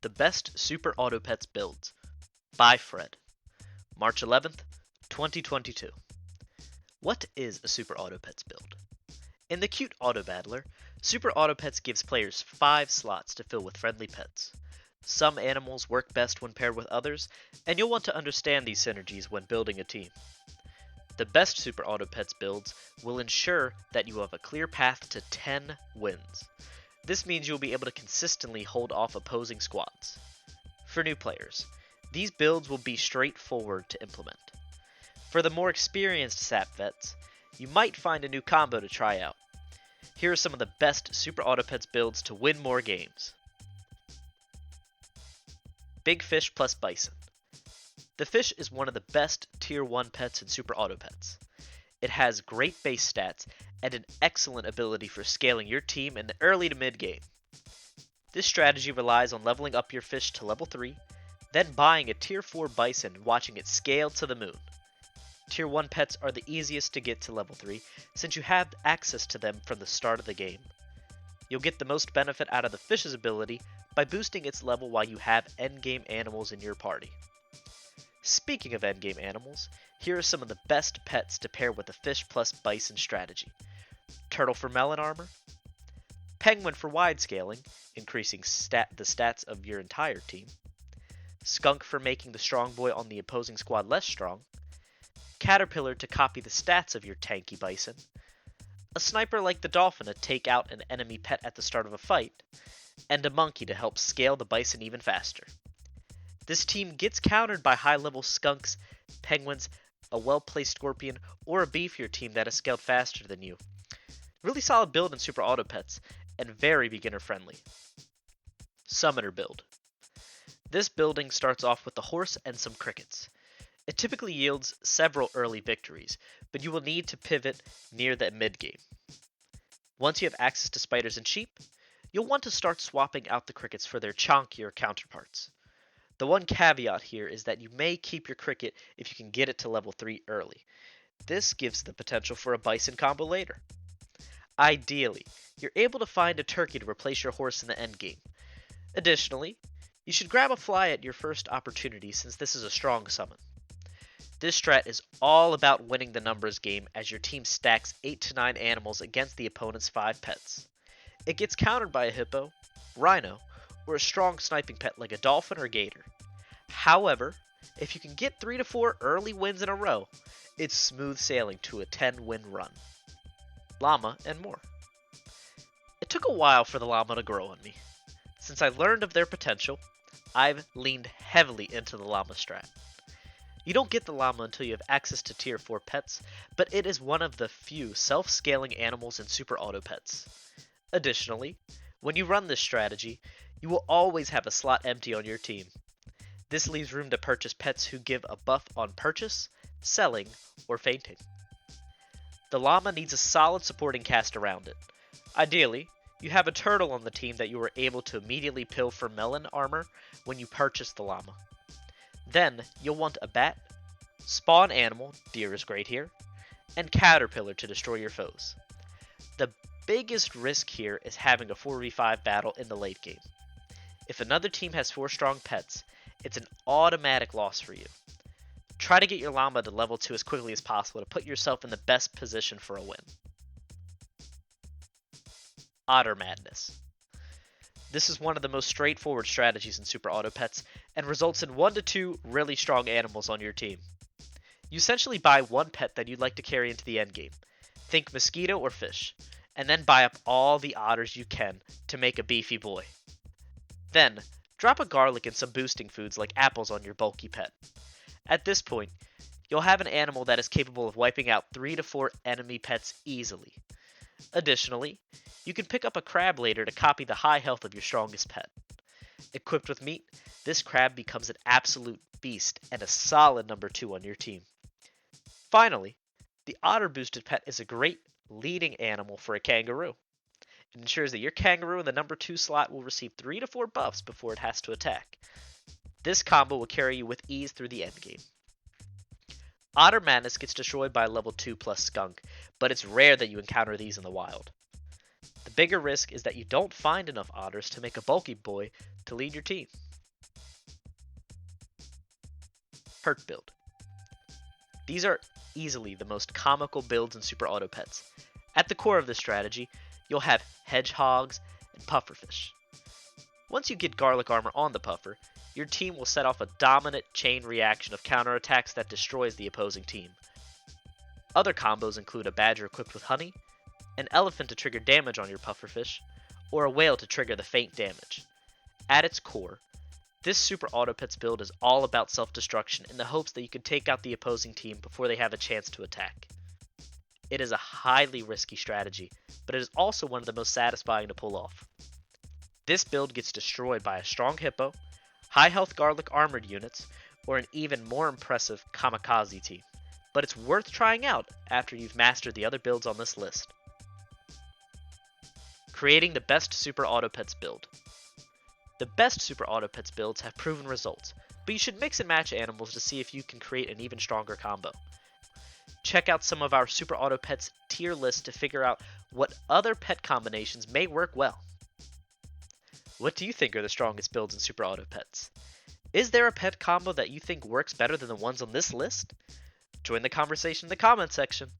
The Best Super Auto Pets Builds by Fred, March 11th, 2022. What is a Super Auto Pets build? In the Cute Auto Battler, Super Auto Pets gives players 5 slots to fill with friendly pets. Some animals work best when paired with others, and you'll want to understand these synergies when building a team. The best Super Auto Pets builds will ensure that you have a clear path to 10 wins. This means you'll be able to consistently hold off opposing squads. For new players, these builds will be straightforward to implement. For the more experienced SAP vets, you might find a new combo to try out. Here are some of the best Super Auto Pets builds to win more games. Big Fish plus Bison. The fish is one of the best Tier 1 pets in Super Auto Pets. It has great base stats and an excellent ability for scaling your team in the early to mid game. This strategy relies on leveling up your fish to level 3, then buying a Tier 4 bison and watching it scale to the moon. Tier 1 pets are the easiest to get to level 3 since you have access to them from the start of the game. You'll get the most benefit out of the fish's ability by boosting its level while you have endgame animals in your party. Speaking of endgame animals, here are some of the best pets to pair with the fish plus bison strategy. Turtle for melon armor, penguin for wide scaling, increasing the stats of your entire team, skunk for making the strong boy on the opposing squad less strong, caterpillar to copy the stats of your tanky bison, a sniper like the dolphin to take out an enemy pet at the start of a fight, and a monkey to help scale the bison even faster. This team gets countered by high-level skunks, penguins, a well-placed scorpion, or a beefier team that is scaled faster than you. Really solid build in Super Auto Pets, and very beginner-friendly. Summoner build. This building starts off with the horse and some crickets. It typically yields several early victories, but you will need to pivot near the mid-game. Once you have access to spiders and sheep, you'll want to start swapping out the crickets for their chonkier counterparts. The one caveat here is that you may keep your cricket if you can get it to level 3 early. This gives the potential for a bison combo later. Ideally, you're able to find a turkey to replace your horse in the endgame. Additionally, you should grab a fly at your first opportunity since this is a strong summon. This strat is all about winning the numbers game as your team stacks 8 to 9 animals against the opponent's 5 pets. It gets countered by a hippo, rhino, or a strong sniping pet like a dolphin or gator. However, if you can get 3 to 4 early wins in a row, it's smooth sailing to a 10-win run. Llama and more. It took a while for the llama to grow on me. Since I learned of their potential, I've leaned heavily into the llama strat. You don't get the llama until you have access to Tier 4 pets, but it is one of the few self-scaling animals in Super Auto Pets. Additionally, when you run this strategy, you will always have a slot empty on your team. This leaves room to purchase pets who give a buff on purchase, selling, or fainting. The llama needs a solid supporting cast around it. Ideally, you have a turtle on the team that you are able to immediately pill for melon armor when you purchase the llama. Then, you'll want a bat, spawn animal, deer is great here, and caterpillar to destroy your foes. The biggest risk here is having a 4v5 battle in the late game. If another team has 4 strong pets, it's an automatic loss for you. Try to get your llama to level 2 as quickly as possible to put yourself in the best position for a win. Otter Madness. This is one of the most straightforward strategies in Super Auto Pets and results in 1 to 2 really strong animals on your team. You essentially buy one pet that you'd like to carry into the endgame. Think mosquito or fish, and then buy up all the otters you can to make a beefy boy. Then, drop a garlic and some boosting foods like apples on your bulky pet. At this point, you'll have an animal that is capable of wiping out 3 to 4 enemy pets easily. Additionally, you can pick up a crab later to copy the high health of your strongest pet. Equipped with meat, this crab becomes an absolute beast and a solid number 2 on your team. Finally, the otter boosted pet is a great leading animal for a kangaroo. It ensures that your kangaroo in the number 2 slot will receive 3 to 4 buffs before it has to attack. This combo will carry you with ease through the endgame. Otter Madness gets destroyed by a level 2 plus skunk, but it's rare that you encounter these in the wild. The bigger risk is that you don't find enough otters to make a bulky boy to lead your team. Hurt build. These are easily the most comical builds in Super Auto Pets. At the core of this strategy, you'll have hedgehogs and pufferfish. Once you get garlic armor on the puffer, your team will set off a dominant chain reaction of counterattacks that destroys the opposing team. Other combos include a badger equipped with honey, an elephant to trigger damage on your pufferfish, or a whale to trigger the faint damage. At its core, this Super Auto Pets build is all about self-destruction in the hopes that you can take out the opposing team before they have a chance to attack. It is a highly risky strategy, but it is also one of the most satisfying to pull off. This build gets destroyed by a strong hippo, high health garlic armored units, or an even more impressive kamikaze team, but it's worth trying out after you've mastered the other builds on this list. Creating the best Super Auto Pets build. The best Super Auto Pets builds have proven results, but you should mix and match animals to see if you can create an even stronger combo. Check out some of our Super Auto Pets tier list to figure out what other pet combinations may work well. What do you think are the strongest builds in Super Auto Pets? Is there a pet combo that you think works better than the ones on this list? Join the conversation in the comment section.